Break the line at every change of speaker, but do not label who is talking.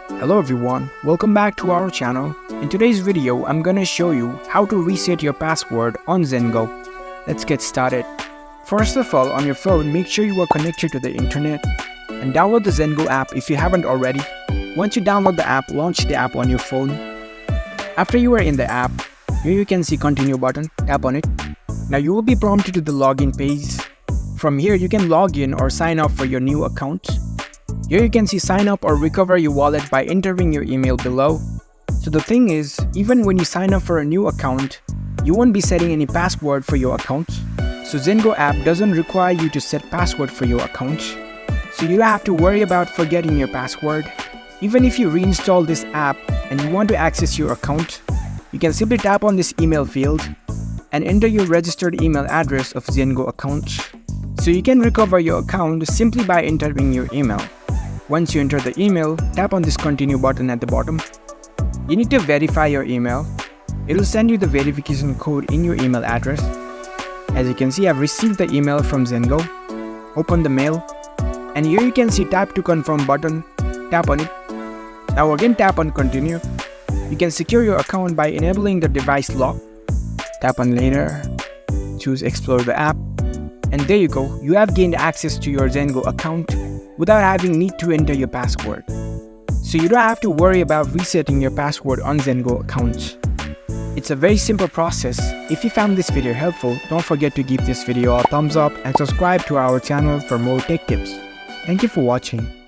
Hello everyone, welcome back to our channel. In today's video, I'm gonna show you how to reset your password on Zengo. Let's get started. First of all, on your phone, make sure you are connected to the internet and download the Zengo app if you haven't already. Once you download the app, launch the app on your phone. After you are in the app, here you can see continue button, tap on it. Now you will be prompted to the login page. From here, you can log in or sign up for your new account. Here you can see sign up or recover your wallet by entering your email below. So the thing is, even when you sign up for a new account, you won't be setting any password for your account. So Zengo app doesn't require you to set password for your account. So you don't have to worry about forgetting your password. Even if you reinstall this app and you want to access your account, you can simply tap on this email field and enter your registered email address of Zengo account. So you can recover your account simply by entering your email. Once you enter the email, tap on this continue button at the bottom. You need to verify your email. It will send you the verification code in your email address. As you can see, I've received the email from Zengo. Open the mail. And here you can see tap to confirm button. Tap on it. Now again tap on continue. You can secure your account by enabling the device lock. Tap on later. Choose explore the app. And there you go. You have gained access to your Zengo account without having need to enter your password. So you don't have to worry about resetting your password on Zengo account. It's a very simple process. If you found this video helpful, don't forget to give this video a thumbs up and subscribe to our channel for more tech tips. Thank you for watching.